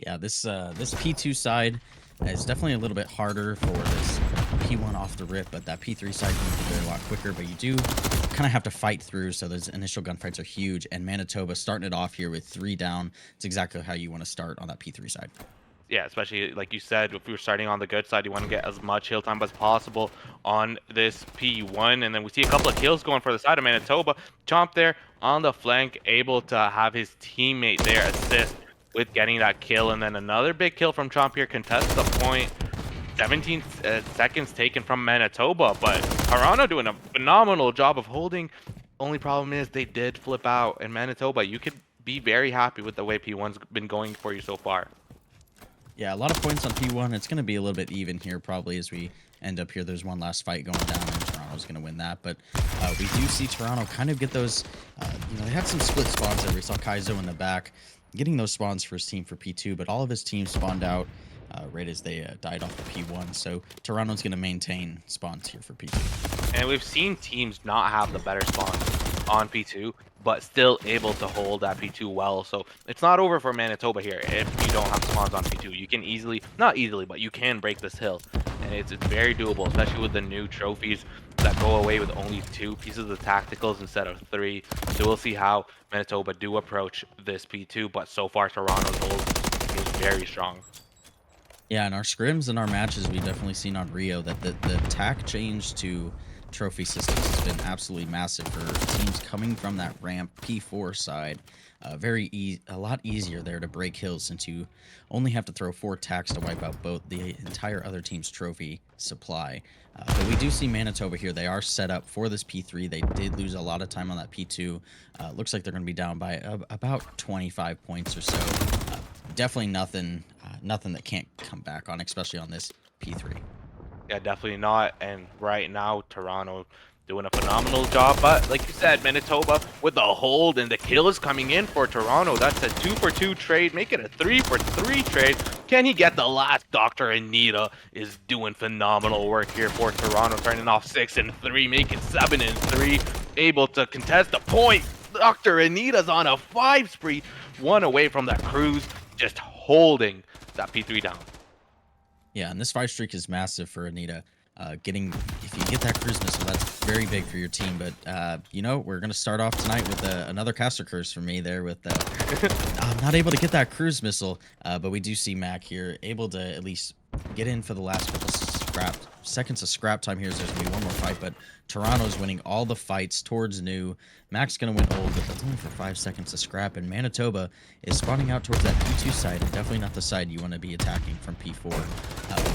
Yeah, this P2 side is definitely a little bit harder for this P1 off the rip, but that P3 side can be there a lot quicker. But you do kind of have to fight through, so those initial gunfights are huge. And Manitoba starting it off here with 3 down. It's exactly how you want to start on that P3 side. Yeah, especially like you said, if you're starting on the good side, you want to get as much heal time as possible on this P1. And then we see a couple of kills going for the side of Manitoba. Chomp there on the flank, able to have his teammate there assist with getting that kill. And then another big kill from Chomp here, contests the point. 17 seconds taken from Manitoba, but Toronto doing a phenomenal job of holding. Only problem is they did flip out, and Manitoba, you could be very happy with the way P1's been going for you so far. Yeah, a lot of points on P1. It's going to be a little bit even here probably as we end up here. There's one last fight going down, and Toronto's going to win that. But we do see Toronto kind of get those, they had some split spawns there. We saw Kaizo in the back getting those spawns for his team for P2, but all of his teams spawned out right as they died off the P1. So Toronto's going to maintain spawns here for P2. And we've seen teams not have the better spawns on P2, but still able to hold that P2 well. So it's not over for Manitoba here if you don't have spawns on P2. You can easily, not easily, but you can break this hill. And it's very doable, especially with the new trophies that go away with only 2 pieces of tacticals instead of 3. So we'll see how Manitoba do approach this P2, but so far Toronto's hold is very strong. Yeah, in our scrims and our matches, we've definitely seen on Rio that the tack change to trophy systems has been absolutely massive for teams coming from that ramp P4 side. A lot easier there to break hills since you only have to throw 4 tacks to wipe out both the entire other team's trophy supply. But we do see Manitoba here. They are set up for this P3. They did lose a lot of time on that P2. Looks like they're going to be down by about 25 points or so. Definitely nothing that can't come back on, especially on this P3. Yeah, definitely not. And right now, Toronto doing a phenomenal job. But like you said, Manitoba with the hold and the kill is coming in for Toronto. That's a 2-for-2 trade. Make it a 3-for-3 trade. Can he get the last? Dr. Anita is doing phenomenal work here for Toronto, turning off 6 and 3, making 7 and 3. Able to contest the point. Dr. Anita's on a 5 spree. 1 away from that cruise, just holding that P3 down. Yeah, and this 5 streak is massive for Anita. If you get that cruise missile, that's very big for your team. But we're gonna start off tonight with another caster curse for me there. With I'm not able to get that cruise missile, but we do see Mac here able to at least get in for the last couple seconds of scrap time here. So there's gonna be one more fight, but Toronto's winning all the fights towards new. Mac's gonna win old, but that's only for 5 seconds of scrap. And Manitoba is spawning out towards that P2 side, and definitely not the side you want to be attacking from P4.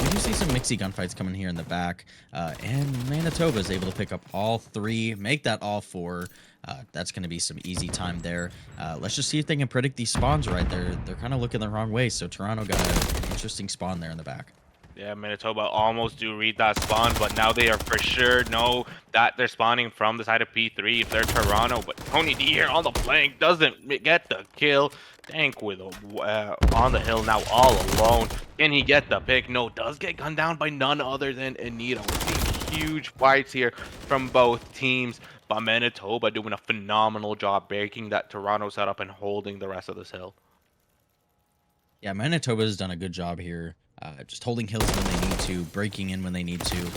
We do see some mixy gunfights coming here in the back, and Manitoba is able to pick up all 3, make that all 4. That's going to be some easy time there. Let's just see if they can predict these spawns right. They're kind of looking the wrong way, so Toronto got an interesting spawn there in the back. Yeah, Manitoba almost do read that spawn, but now they are for sure know that they're spawning from the side of P3 if they're Toronto. But Tony D here on the flank doesn't get the kill. Tank with on the hill now all alone. Can he get the pick? No, does get gunned down by none other than Anita. We're seeing huge fights here from both teams, but Manitoba doing a phenomenal job breaking that Toronto setup and holding the rest of this hill. Yeah, Manitoba has done a good job here, just holding hills when they need to, breaking in when they need to,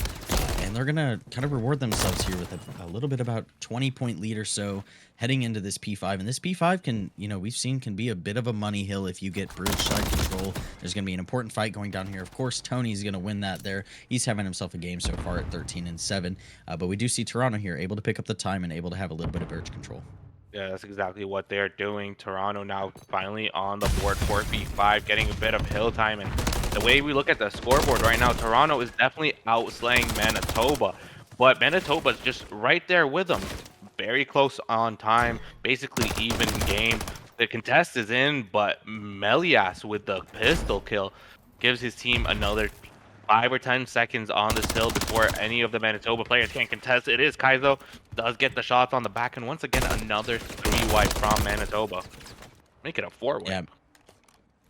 and they're gonna kind of reward themselves here with a little bit about 20-point lead or so heading into this P5. And this P5 can, we've seen can be a bit of a money hill if you get bridge side control. There's gonna be an important fight going down here. Of course, Tony's gonna win that there. He's having himself a game so far at 13 and 7, but we do see Toronto here able to pick up the time and able to have a little bit of bridge control. Yeah, that's exactly what they're doing. Toronto now finally on the board for P5, getting a bit of hill time. And the way we look at the scoreboard right now, Toronto is definitely outslaying Manitoba. But Manitoba's just right there with them. Very close on time, basically even game. The contest is in, but Melias with the pistol kill gives his team another 5 or 10 seconds on this hill before any of the Manitoba players can contest. It is Kaizo, does get the shots on the back, and once again, another 3 wipe from Manitoba. Make it a 4 wipe. Yeah,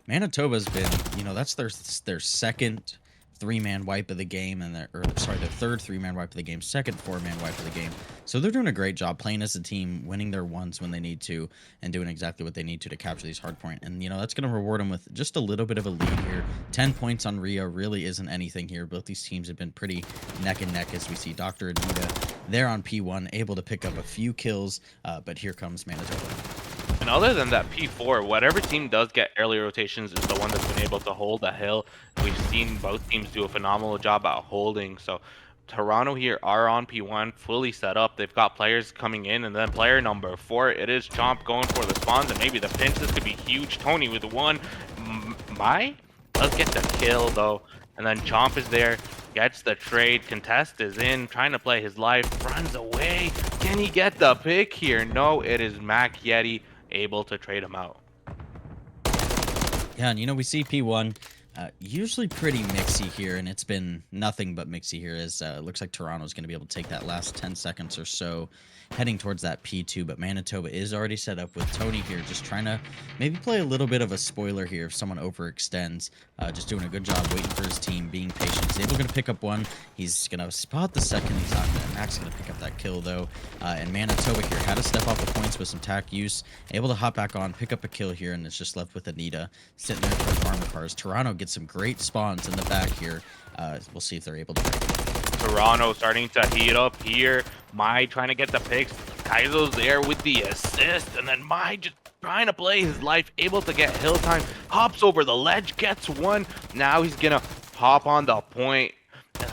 Manitoba's been, that's their second 3-man wipe of the game, and their third 3-man wipe of the game, second 4-man wipe of the game. So they're doing a great job playing as a team, winning their ones when they need to, and doing exactly what they need to capture these hardpoint. And that's going to reward them with just a little bit of a lead here. 10 points on Rio really isn't anything here. Both these teams have been pretty neck and neck, as we see Dr. Anita there on P1, able to pick up a few kills, but here comes Manitoba. And other than that, P4, whatever team does get early rotations is the one that's been able to hold the hill. We've seen both teams do a phenomenal job at holding. So Toronto here are on P1, fully set up. They've got players coming in, and then player number 4, it is Chomp going for the spawns, and maybe the pinch. This could be huge. Tony with one. MWIII does get the kill, though. And then Chomp is there, gets the trade. Contest is in, trying to play his life, runs away. Can he get the pick here? No, it is MWIII able to trade him out. Yeah, and we see P1 usually pretty mixy here, and it's been nothing but mixy here, as it looks like Toronto's going to be able to take that last 10 seconds or so heading towards that P2, but Manitoba is already set up with Tony here, just trying to maybe play a little bit of a spoiler here if someone overextends. Just doing a good job waiting for his team, being patient. He's able to pick up one. He's going to spot the second. He's not going to. Mac's going to pick up that kill, though. And Manitoba here had to step off the points with some tack use. Able to hop back on, pick up a kill here, and it's just left with Anita sitting there for the armor cars. Toronto gets some great spawns in the back here. We'll see if they're able to break it. Toronto starting to heat up here. MWIII trying to get the picks. Kaizo's there with the assist, and then MWIII just trying to play his life, able to get hill time, hops over the ledge, gets one. Now he's gonna hop on the point.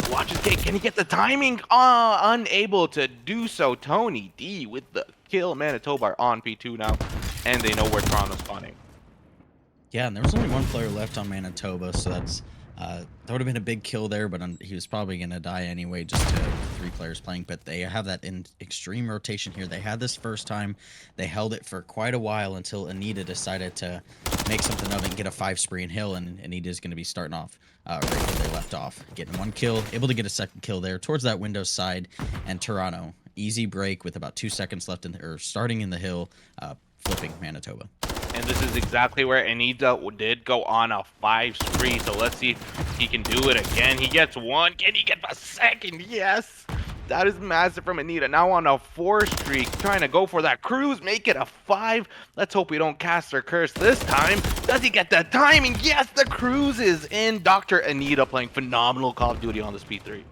Watch his gate. Can he get the timing? Unable to do so. Tony D with the kill. Manitoba are on P2 now, and they know where Toronto's spawning. Yeah, and there was only one player left on Manitoba, so that's that would have been a big kill there, but he was probably going to die anyway, just to 3 players playing. But they have that in extreme rotation here. They had this first time. They held it for quite a while until Anita decided to make something of it and get a 5 spree in hill, and Anita's going to be starting off right where they left off. Getting 1 kill, able to get a second kill there towards that window side, and Toronto, easy break with about 2 seconds left starting in the hill, flipping Manitoba. And this is exactly where Anita did go on a 5 spree. So let's see if he can do it again. He gets 1. Can he get the second? Yes. That is massive from Anita. Now on a 4 streak, trying to go for that cruise, make it a 5. Let's hope we don't cast our curse this time. Does he get the timing? Yes, the cruise is in. Dr. Anita playing phenomenal Call of Duty on this P3.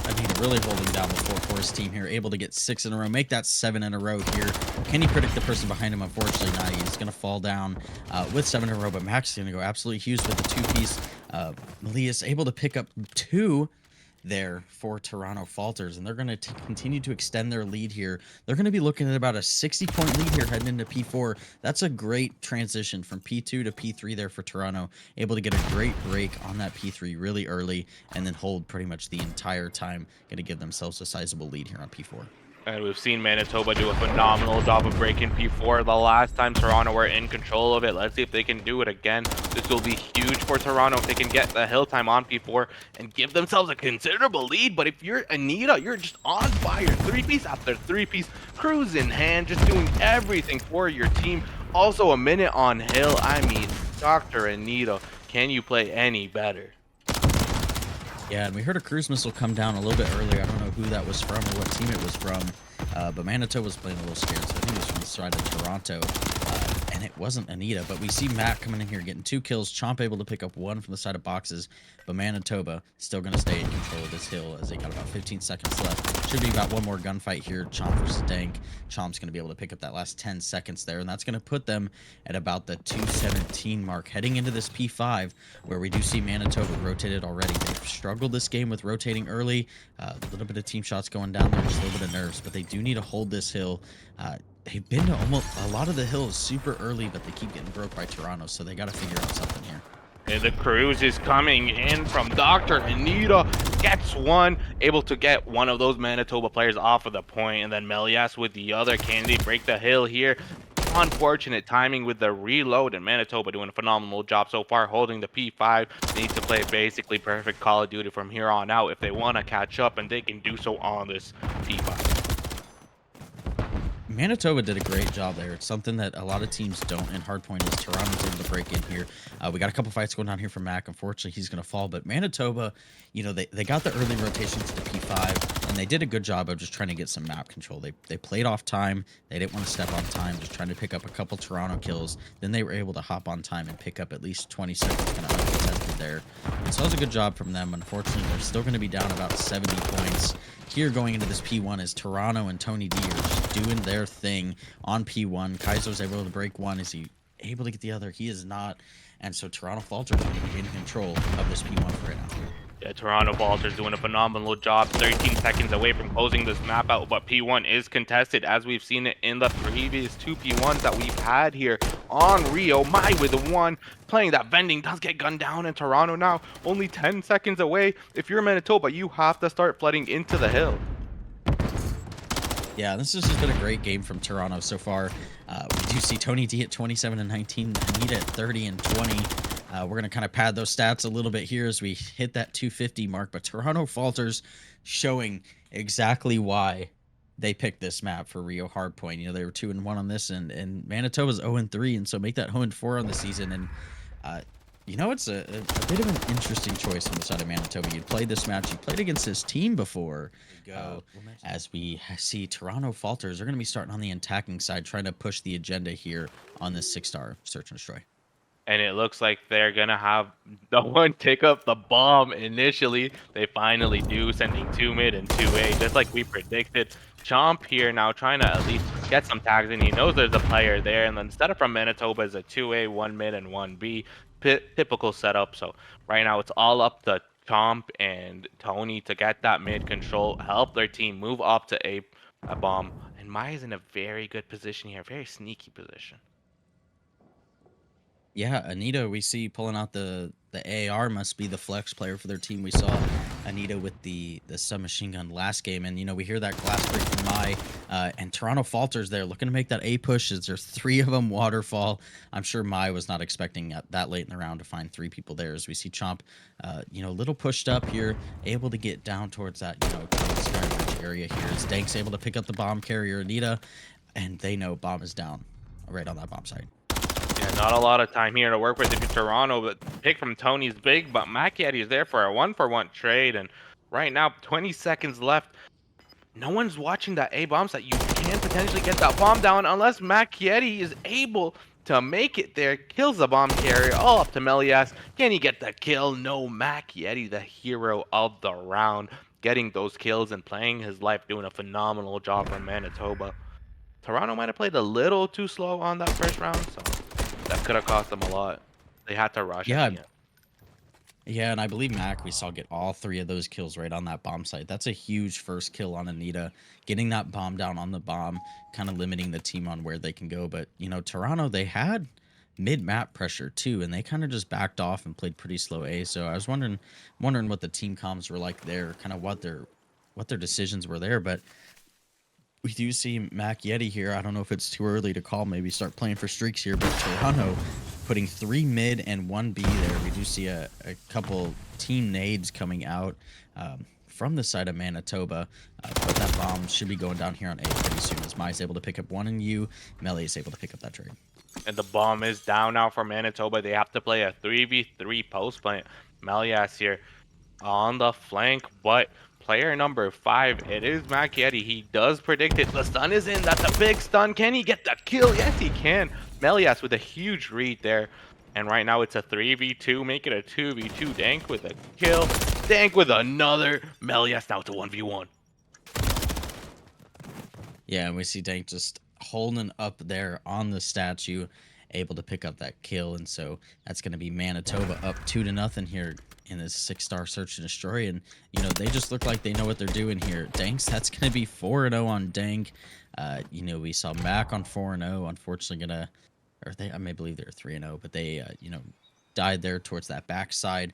Anita really holding down the 4 for his team here, able to get 6 in a row, make that 7 in a row here. Can he predict the person behind him? Unfortunately not. He's going to fall down with 7 in a row, but Max is going to go absolutely huge with the 2-piece. MWIII is able to pick up 2 there for Toronto Falters, and they're going to continue to extend their lead here. They're going to be looking at about a 60-point lead here heading into P4. That's a great transition from P2 to P3 there for Toronto. Able to get a great break on that P3 really early and then hold pretty much the entire time. Going to give themselves a sizable lead here on P4. And we've seen Manitoba do a phenomenal job of breaking P4 the last time Toronto were in control of it. Let's see if they can do it again. This will be huge for Toronto if they can get the hill time on P4 and give themselves a considerable lead. But if you're Anita, you're just on fire. 3-piece after 3-piece, cruise in hand, just doing everything for your team. Also a minute on hill. I mean, Dr. Anita, can you play any better? Yeah, and we heard a cruise missile come down a little bit earlier. I don't know who that was from or what team it was from, but Manitoba was playing a little scared, so I think it was from the side of Toronto, and it wasn't Anita. But we see Matt coming in here getting 2 kills. Chomp able to pick up 1 from the side of boxes, but Manitoba still going to stay in control of this hill as they got about 15 seconds left. Should be about 1 more gunfight here. Chomp versus Dank. Chomp's going to be able to pick up that last 10 seconds there, and that's going to put them at about the 2:17 mark heading into this P5, where we do see Manitoba rotated already. They've struggled this game with rotating early. A little bit of team shots going down there, just a little bit of nerves, but they do need to hold this hill. They've been to almost a lot of the hills super early, but they keep getting broke by Toronto, so they got to figure out something here. And the cruise is coming in from Dr. Anita. Gets 1, able to get one of those Manitoba players off of the point, and then MWIII with the other. Can they break the hill here? Unfortunate timing with the reload, and Manitoba doing a phenomenal job so far holding the P5. They need to play basically perfect Call of Duty from here on out if they want to catch up, and they can do so on this P5. Manitoba did a great job there. It's something that a lot of teams don't in hardpoint is Toronto's able to break in here. We got a couple fights going on here for Mac. Unfortunately, he's going to fall. But Manitoba, they got the early rotation to the P5, and they did a good job of just trying to get some map control. They played off time. They didn't want to step on time, just trying to pick up a couple Toronto kills. Then they were able to hop on time and pick up at least 20 seconds kind of uncontested there. And so that was a good job from them. Unfortunately, they're still going to be down about 70 points. Here going into this P1 is Toronto and Tony D are just doing their thing on P1. Kaiser's able to break one. Is he able to get the other? He is not. And so Toronto Falters are in control of this P1 for right now. Yeah, Toronto Falters doing a phenomenal job. 13 seconds away from closing this map out, but P1 is contested as we've seen it in the previous two P1s that we've had here on Rio. MWIII with the one playing that vending does get gunned down, and Toronto now only 10 seconds away. If you're Manitoba, you have to start flooding into the hill. Yeah, this has just been a great game from Toronto so far. We do see Tony D at 27 and 19, Anita at 30 and 20. We're going to kind of pad those stats a little bit here as we hit that 250 mark, but Toronto Falters showing exactly why they picked this map for Rio Hardpoint. They were 2-1 on this, and Manitoba's 0-3, and so make that 0-4 on the season. And it's a bit of an interesting choice on the side of Manitoba. You played this match. You played against this team before. As we see Toronto Falters are going to be starting on the attacking side, trying to push the agenda here on this 6-star search and destroy. And it looks like they're going to have no one take up the bomb initially. They finally do, sending 2 mid and 2A, just like we predicted. Chomp here now trying to at least get some tags in. He knows there's a player there. And then instead of from Manitoba is a 2A, 1 mid, and 1B. Typical setup. So right now it's all up to Chomp and Tony to get that mid control, help their team move up to a bomb. And MWIII's in a very good position here, very sneaky position. Yeah, Anita, we see pulling out the AR, must be the flex player for their team. We saw Anita with the submachine gun last game, and we hear that glass break from MWIII, and Toronto Falters there looking to make that A push. There's 3 of them waterfall. I'm sure MWIII was not expecting that late in the round to find 3 people there. As we see Chomp, a little pushed up here, able to get down towards that Sky area here. As Dank's able to pick up the bomb carrier Anita, and they know bomb is down right on that bomb site. Yeah, not a lot of time here to work with if you're Toronto, but pick from Tony's big, but MWIII is there for a 1-for-1 trade, and right now, 20 seconds left. No one's watching that A bomb site. You can potentially get that bomb down unless MWIII is able to make it there. Kills the bomb carrier, all up to MWIII. Can he get the kill? No, MWIII, the hero of the round, getting those kills and playing his life, doing a phenomenal job for Manitoba. Toronto might have played a little too slow on that first round, so that could have cost them a lot. They had to rush. Yeah. Yeah, and I believe Mac, we saw get all 3 of those kills right on that bomb site. That's a huge first kill on Anita. Getting that bomb down on the bomb, kind of limiting the team on where they can go. But, Toronto, they had mid-map pressure too, and they kind of just backed off and played pretty slow A. So I was wondering what the team comms were like there, kind of what their decisions were there. But we do see MWIII here. I don't know if it's too early to call, maybe start playing for streaks here, but Toronto putting 3 mid and 1 B there. We do see a couple team nades coming out from the side of Manitoba, but that bomb should be going down here on A pretty soon as MWIII's able to pick up 1 and U. MWIII is able to pick up that trade. And the bomb is down now for Manitoba. They have to play a 3v3 post plant. MWIII here on the flank, but player number 5, it is MWIII. He does predict it. The stun is in. That's a big stun. Can he get the kill? Yes, he can. MWIII with a huge read there. And right now it's a 3v2. Make it a 2v2. Dank with a kill. Dank with another. MWIII now to 1v1. Yeah, and we see Dank just holding up there on the statue, able to pick up that kill. And so that's going to be Manitoba up 2-0 here in this 6-star search and destroy. And they just look like they know what they're doing here. Dank's, that's going to be 4-0 on Dank. We saw Mac on 4-0, unfortunately I may believe they're 3-0, but they died there towards that backside.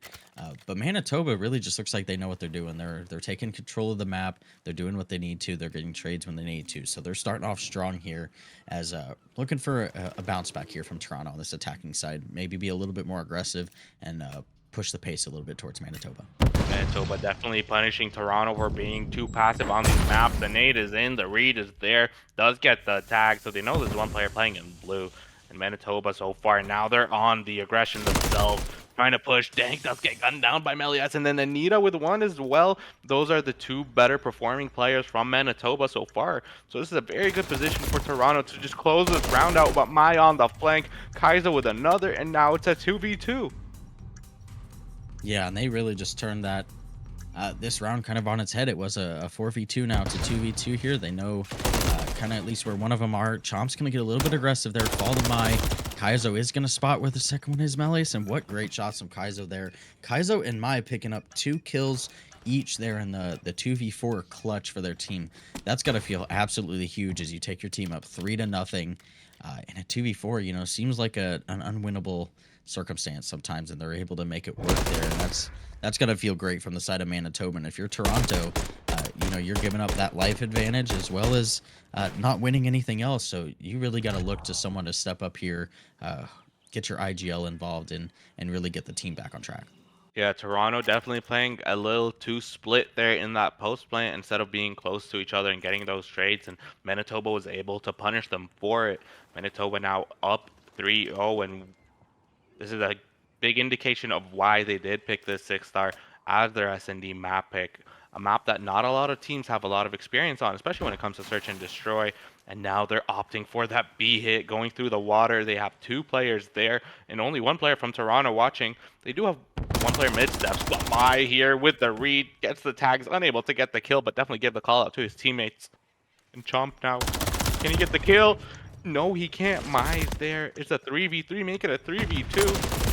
But Manitoba really just looks like they know what they're doing. They're taking control of the map. They're doing what they need to. They're getting trades when they need to. So they're starting off strong here, as looking for a bounce back here from Toronto on this attacking side. Maybe be a little bit more aggressive and push the pace a little bit towards Manitoba. Manitoba definitely punishing Toronto for being too passive on these maps. The nade is in, the read is there, does get the tag, so they know there's one player playing in blue. And Manitoba so far, now they're on the aggression themselves, trying to push. Dank does get gunned down by MWIII, and then Anita with one as well. Those are the two better performing players from Manitoba so far. So this is a very good position for Toronto to just close this round out. But Mai on the flank, Kaiser with another, and now it's a 2v2. Yeah, and they really just turned that this round kind of on its head. It was a 4v2, now it's a 2v2 here. They know kind of at least where one of them are. Chomp's going to get a little bit aggressive there. Fall to Mai. Kaizo is going to spot where the second one is, Melius, and what great shots from Kaizo there. Kaizo and Mai picking up 2 kills each there in the 2v4 clutch for their team. That's got to feel absolutely huge as you take your team up 3-0 in a 2v4. You know, seems like an unwinnable circumstance sometimes, and they're able to make it work there, and that's gonna feel great from the side of Manitoba. And if you're Toronto, you know, you're giving up that life advantage as well as not winning anything else, so you really got to look to someone to step up here, get your IGL involved, and really get the team back on track. Yeah, Toronto definitely playing a little too split there in that post plant instead of being close to each other and getting those trades, and Manitoba was able to punish them for it. Manitoba now up 3-0, and this is a big indication of why they did pick this 6-star as their S&D map pick. A map that not a lot of teams have a lot of experience on, especially when it comes to search and destroy. And now they're opting for that B hit going through the water. They have 2 players there and only 1 player from Toronto watching. They do have 1 player mid steps, but Mai here with the read gets the tags, unable to get the kill, but definitely give the call out to his teammates. And Chomp now, can he get the kill? No, he can't. Mai's there. It's a 3v3, make it a 3v2.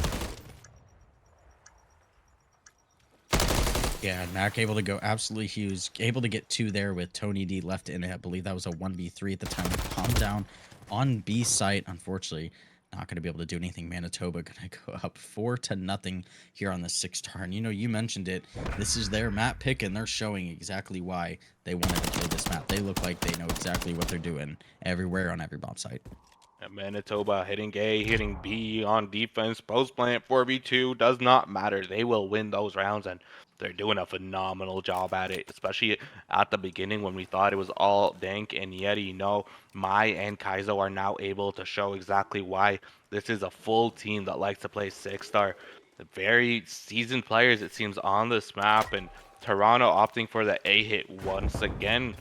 Yeah, and Mac able to go absolutely huge, able to get 2 there with Tony D left in it. I believe that was a 1v3 at the time. Palm down on B site. Unfortunately, not going to be able to do anything. Manitoba going to go up 4-0 here on the 6-star. And you know, you mentioned it. This is their map pick, and they're showing exactly why they wanted to play this map. They look like they know exactly what they're doing everywhere on every bomb site. And Manitoba hitting A, hitting B on defense, post plant 4v2, does not matter. They will win those rounds, and they're doing a phenomenal job at it, especially at the beginning when we thought it was all Dank and Yeti. No, Mai and Kaizo are now able to show exactly why this is a full team that likes to play 6-star. Very seasoned players, it seems, on this map, and Toronto opting for the A hit once again.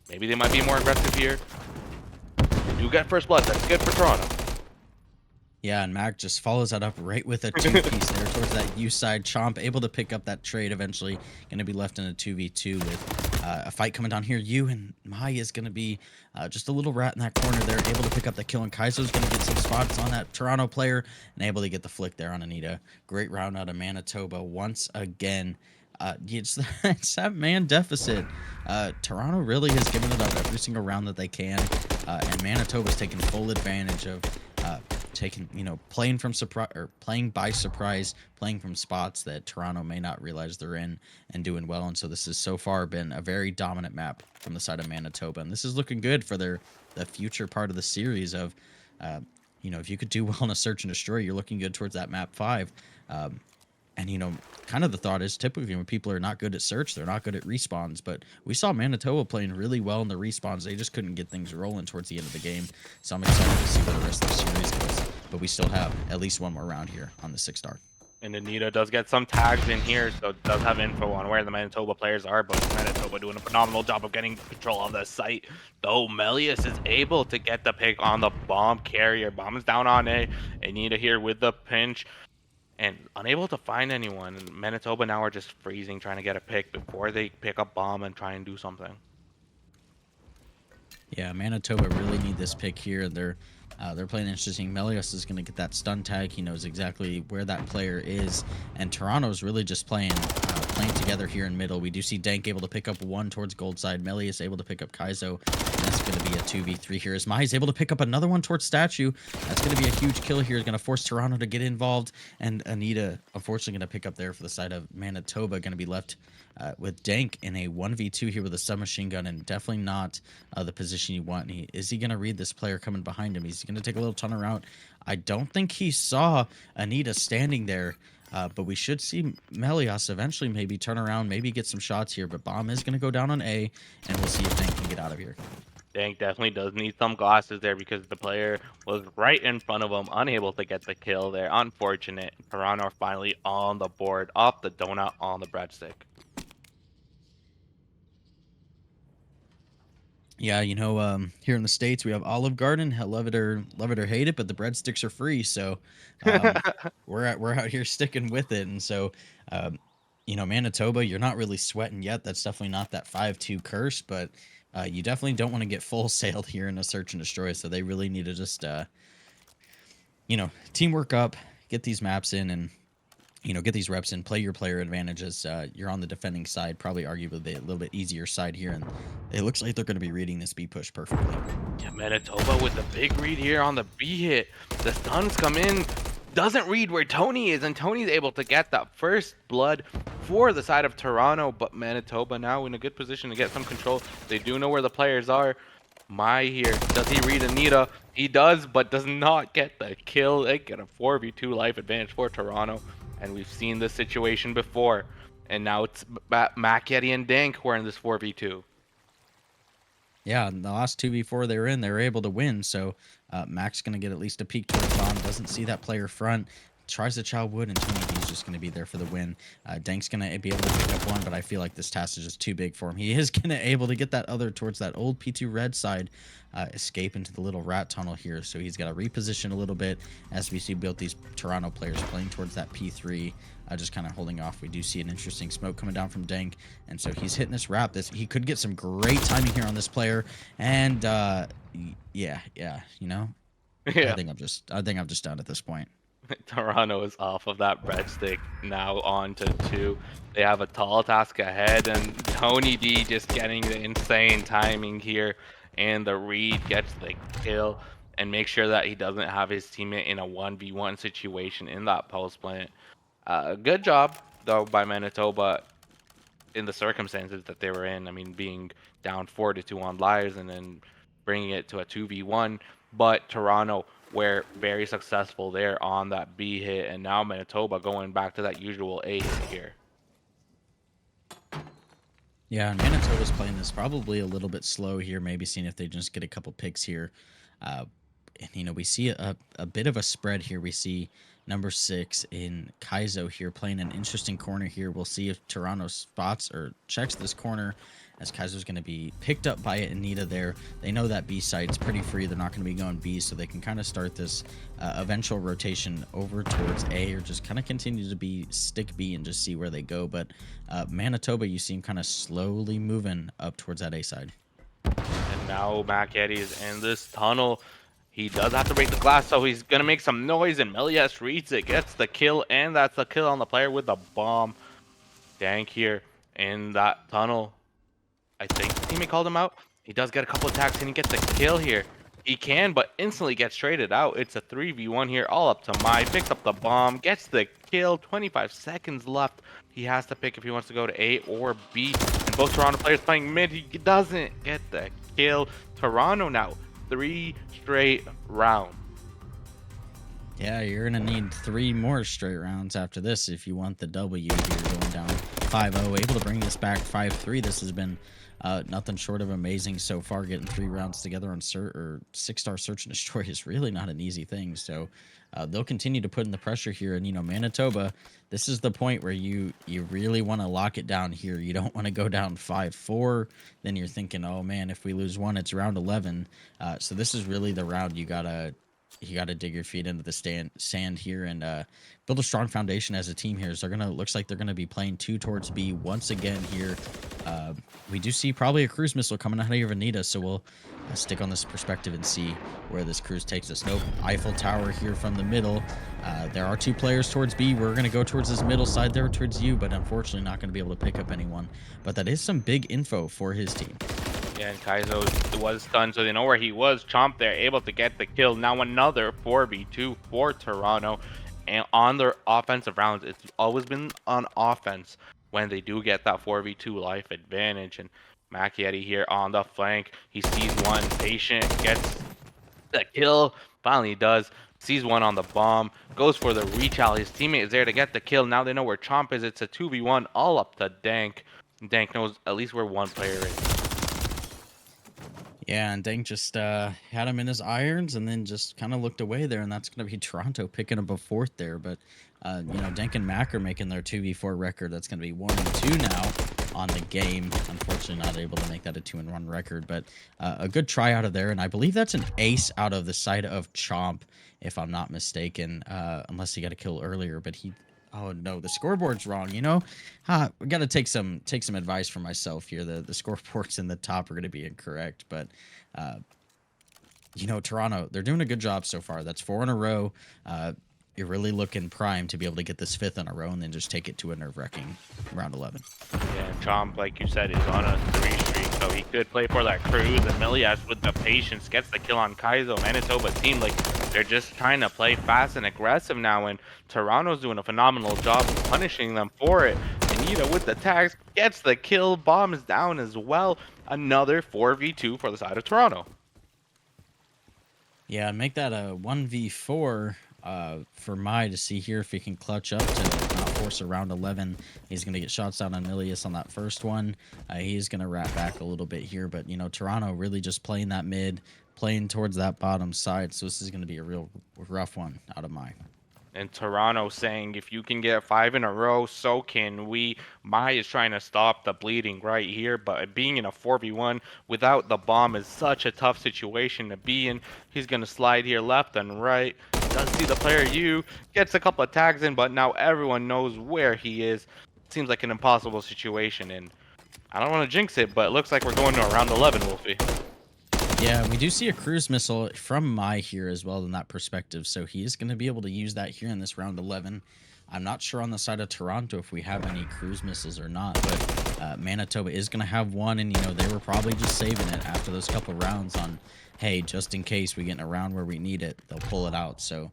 Maybe they might be more aggressive here. They do get first blood. That's good for Toronto. Yeah, and Mac just follows that up right with a 2-piece there towards that U side. Chomp able to pick up that trade eventually. Going to be left in a 2v2 with a fight coming down here. You and Mai is going to be just a little rat in that corner there. Able to pick up the kill, and Kaizo's going to get some spots on that Toronto player and able to get the flick there on Anita. Great round out of Manitoba once again. It's that man deficit. Toronto really has given it up every single round that they can, and Manitoba's taking full advantage of playing from surprise or playing by surprise, playing from spots that Toronto may not realize they're in and doing well. And so this has so far been a very dominant map from the side of Manitoba, and this is looking good for the future part of the series of, if you could do well in a search and destroy, you're looking good towards that map 5. And, kind of the thought is typically when people are not good at search, they're not good at respawns. But we saw Manitoba playing really well in the respawns. They just couldn't get things rolling towards the end of the game. So I'm excited to see where the rest of the series goes. But we still have at least one more round here on the 6-star. And Anita does get some tags in here, so it does have info on where the Manitoba players are, but Manitoba doing a phenomenal job of getting control of the site. Though MWIII is able to get the pick on the bomb carrier. Bomb is down on A. Anita here with the pinch. And unable to find anyone. And Manitoba now are just freezing, trying to get a pick before they pick up bomb and try and do something. Yeah, Manitoba really need this pick here. They're playing interesting. MWIII is going to get that stun tag. He knows exactly where that player is, and Toronto's really just playing together here in middle. We do see Dank able to pick up 1 towards gold side. MWIII is able to pick up Kaizo. And that's going to be a 2v3 here. As Mai's able to pick up another one towards Statue. That's going to be a huge kill here. It's going to force Toronto to get involved, and Anita unfortunately going to pick up there for the side of Manitoba. Going to be left with Dank in a 1v2 here with a submachine gun, and definitely not the position you want. Is he going to read this player coming behind him? He's going to take a little tunnel around. I don't think he saw Anita standing there But we should see Melios eventually maybe turn around, maybe get some shots here. But Bomb is going to go down on A, and we'll see if Dank can get out of here. Dank definitely does need some glasses there because the player was right in front of him, unable to get the kill there. Unfortunate. Toronto are finally on the board, off the donut on the breadstick. Yeah, here in the States we have Olive Garden. Love it or hate it, but the breadsticks are free. So we're out here sticking with it. And so Manitoba, you're not really sweating yet. That's definitely not that 5-2 curse, but you definitely don't want to get full sailed here in a search and destroy. So they really need to just teamwork up, get these maps in, and get these reps in, play your player advantages. You're on the defending side, probably arguably a little bit easier side here, and it looks like they're going to be reading this B push perfectly. Yeah, Manitoba with the big read here on the B hit. The stuns come in, doesn't read where Tony is, and Tony's able to get that first blood for the side of Toronto, but Manitoba now in a good position to get some control. They do know where the players are. My here, does he read Anita? He does, but does not get the kill. They get a 4v2 life advantage for Toronto, and we've seen this situation before. And now it's MWIII and Dank who are in this 4v2. Yeah, in the last 2v4 they were able to win. So Mac's going to get at least a peek towards Bomb. Doesn't see that player front. Tries to chow wood, and Tony D's just going to be there for the win. Dank's going to be able to pick up one, but I feel like this task is just too big for him. He is going to able to get that other towards that old P2 red side, escape into the little rat tunnel here. So he's got to reposition a little bit as we see both these Toronto players playing towards that P3. Just kind of holding off. We do see an interesting smoke coming down from Dank, and so he's hitting this wrap. He could get some great timing here on this player, and yeah, Yeah. I think I'm just done at this point. Toronto is off of that breadstick, now on to 2. They have a tall task ahead, and Tony D just getting the insane timing here, and the read gets the kill, and make sure that he doesn't have his teammate in a 1v1 situation in that post plant. Good job, though, by Manitoba in the circumstances that they were in. I mean, being down 4-2 on lives and then bringing it to a 2v1. But Toronto were very successful there on that B hit, and now Manitoba going back to that usual A hit here. Yeah, and Manitoba's playing this probably a little bit slow here, maybe seeing if they just get a couple picks here. And we see a bit of a spread here. We see number 6 in Kaizo here playing an interesting corner here. We'll see if Toronto spots or checks this corner, as Kaiser's going to be picked up by Anita there. They know that B side's pretty free. They're not going to be going B, so they can kind of start this eventual rotation over towards A, or just kind of continue to be stick B and just see where they go. But Manitoba, you see him kind of slowly moving up towards that A side. And now MWIII is in this tunnel. He does have to break the glass, so he's going to make some noise, and Melios reads it, gets the kill, and that's the kill on the player with the bomb. Dank here in that tunnel. I think the teammate called him out. He does get a couple attacks, and he gets the kill here. He can, but instantly gets traded out. It's a 3v1 here, all up to MWIII. Picks up the bomb, gets the kill. 25 seconds left. He has to pick if he wants to go to A or B. And both Toronto players playing mid. He doesn't get the kill. Toronto now 3 straight rounds. Yeah, you're going to need 3 more straight rounds after this if you want the W here, going down 5-0. Able to bring this back 5-3. This has been nothing short of amazing so far. Getting 3 rounds together on 6-star search and destroy is really not an easy thing. So they'll continue to put in the pressure here. And, Manitoba, this is the point where you really want to lock it down here. You don't want to go down 5-4. Then you're thinking, oh, man, if we lose 1, it's round 11. So this is really the round you got to dig your feet into the sand here and build a strong foundation as a team here. So looks like they're gonna be playing 2 towards B once again here. We do see probably a cruise missile coming out of Anita, so we'll stick on this perspective and see where this cruise takes us. Nope, Eiffel Tower here from the middle. There are 2 players towards B. We're gonna go towards this middle side there towards you, but unfortunately not gonna be able to pick up anyone. But that is some big info for his team. Yeah, and Kaizo was stunned, so they know where he was. Chomp there, able to get the kill. Now another 4v2 for Toronto. And on their offensive rounds, it's always been on offense when they do get that 4v2 life advantage. And MWIII here on the flank. He sees one, patient, gets the kill. Finally does. sees one on the bomb, goes for the reach out. His teammate is there to get the kill. Now they know where Chomp is. It's a 2v1 all up to Dank. Dank knows at least where one player is. Yeah, and Dank just had him in his irons and then just kind of looked away there, and that's going to be Toronto picking up a fourth there. But, you know, Dank and Mac are making their 2v4 record. That's going to be 1-2 now on the game. Unfortunately, not able to make that a 2-1 record, but a good try out of there. And I believe that's an ace out of the side of Chomp, if I'm not mistaken, unless he got a kill earlier. But he... Oh no, the scoreboard's wrong. You know, we got to take some advice from myself here. The scoreboards in the top are going to be incorrect, but you know, Toronto, they're doing a good job so far. That's 4 in a row. You're really looking prime to be able to get this 5th in a row and then just take it to a nerve-wracking round 11. Yeah, Chomp, like you said, is on a 3 streak, so he could play for that cruise. And MWIII, with the patience, gets the kill on Kaizo. Manitoba team, like, they're just trying to play fast and aggressive now, and Toronto's doing a phenomenal job punishing them for it. Anita with the tags gets the kill, bomb is down as well. Another 4v2 for the side of Toronto. Yeah, make that a 1v4 for Mai to see here if he can clutch up to not force a round 11. He's going to get shots down on MWIII on that first one. He's going to wrap back a little bit here, but, you know, Toronto really just playing that mid, playing towards that bottom side, so this is going to be a real rough one out of Mai. And Toronto saying, if you can get 5 in a row, so can we. Mai is trying to stop the bleeding right here, but being in a 4v1 without the bomb is such a tough situation to be in. He's going to slide here left and right. Does see the player U, gets a couple of tags in, but now everyone knows where he is. Seems like an impossible situation, and I don't want to jinx it, but it looks like we're going to a round 11, Wolfie. Yeah, we do see a cruise missile from Mai here as well in that perspective, so he is going to be able to use that here in this round 11. I'm not sure on the side of Toronto if we have any cruise missiles or not, but Manitoba is going to have one, and, you know, they were probably just saving it after those couple rounds on, hey, just in case we get in a round where we need it, they'll pull it out. So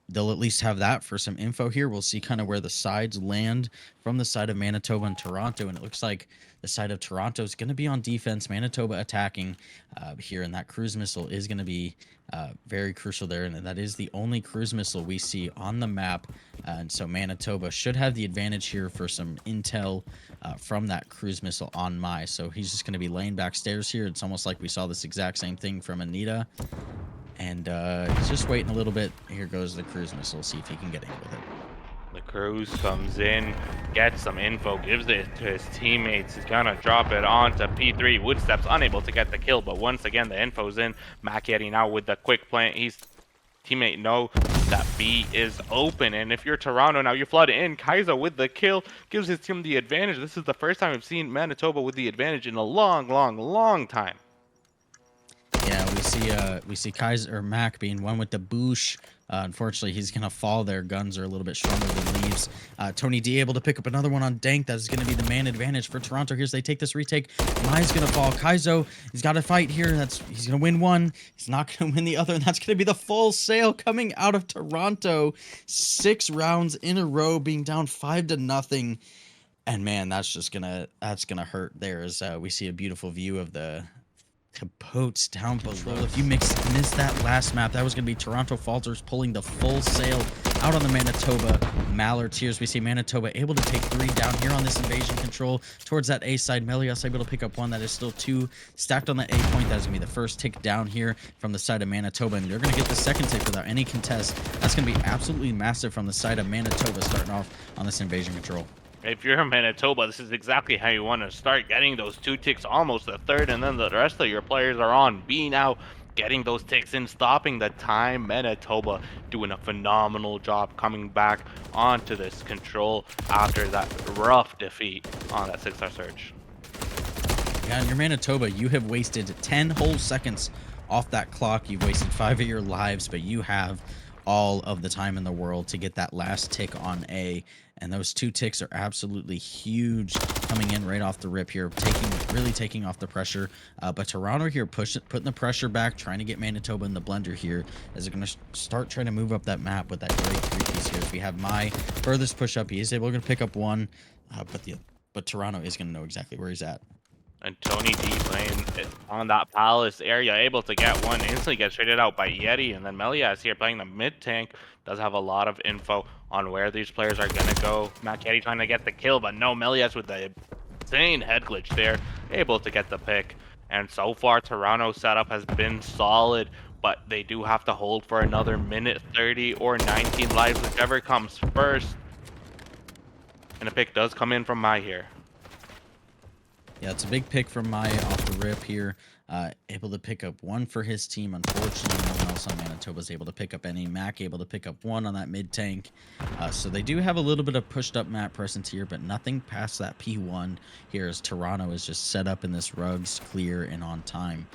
they'll at least have that for some info here. We'll see kind of where the sides land from the side of Manitoba and Toronto, and it looks like the side of Toronto is going to be on defense, Manitoba attacking here, and that cruise missile is going to be very crucial there, and that is the only cruise missile we see on the map, and so Manitoba should have the advantage here for some intel from that cruise missile on Mai. So he's just going to be laying backstairs here. It's almost like we saw this exact same thing from Anita, and he's just waiting a little bit. Here goes the cruise missile. See if he can get in with it. The cruise comes in, gets some info, gives it to his teammates. He's gonna drop it on to P3. Woodstep's unable to get the kill, but once again, the info's in. Macchiati now with the quick plant. His teammate know that B is open, and if you're Toronto now, you flood in. Kaizo with the kill gives his team the advantage. This is the first time we've seen Manitoba with the advantage in a long time. Yeah, we see Kaiser or Mac being one with the boosh. Unfortunately, he's gonna fall there. Guns are a little bit stronger than leaves. Tony D able to pick up another one on Dank. That's gonna be the man advantage for Toronto. Here's they take this retake. Mai's gonna fall. Kaizo, he's got to fight here. He's gonna win one. He's not gonna win the other, and that's gonna be the full sale coming out of Toronto. 6 rounds in a row, being down 5-0. And man, that's gonna hurt there as we see a beautiful view of the Capotes down below. If you missed that last map, that was going to be Toronto Falters pulling the full sail out on the Manitoba Mallards. Here, we see Manitoba able to take 3 down here on this invasion control towards that A side. MWIII able to pick up 1. That is still 2 stacked on the A point. That is going to be the first tick down here from the side of Manitoba, and they're going to get the second tick without any contest. That's going to be absolutely massive from the side of Manitoba starting off on this invasion control. If you're Manitoba, this is exactly how you want to start, getting those 2 ticks, almost a third, and then the rest of your players are on B now, getting those ticks in, stopping the time. Manitoba doing a phenomenal job coming back onto this control after that rough defeat on that 6-star surge. Yeah, and your Manitoba, you have wasted 10 whole seconds off that clock. You've wasted 5 of your lives, but you have all of the time in the world to get that last tick on A, and those 2 ticks are absolutely huge coming in right off the rip here, really taking off the pressure. But Toronto here putting the pressure back, trying to get Manitoba in the blender here as they're going to start trying to move up that map with that great 3-piece here. If we have Mai furthest push up, he is able to pick up 1, but Toronto is going to know exactly where he's at. And Tony D playing on that palace area, able to get one, instantly gets traded out by MWIII, and then Melias here playing the mid tank does have a lot of info on where these players are gonna go. MWIII trying to get the kill, but no, Melias with the insane head glitch there, able to get the pick. And so far, Toronto's setup has been solid, but they do have to hold for another minute 30 or 19 lives, whichever comes first. And a pick does come in from Mai here. Yeah, it's a big pick from Maya off the rip here. Able to pick up one for his team. Unfortunately, no one else on Manitoba was able to pick up any. Mac able to pick up one on that mid tank. So they do have a little bit of pushed up map presence here, but nothing past that P1 here as Toronto is just set up in this rugs clear and on time.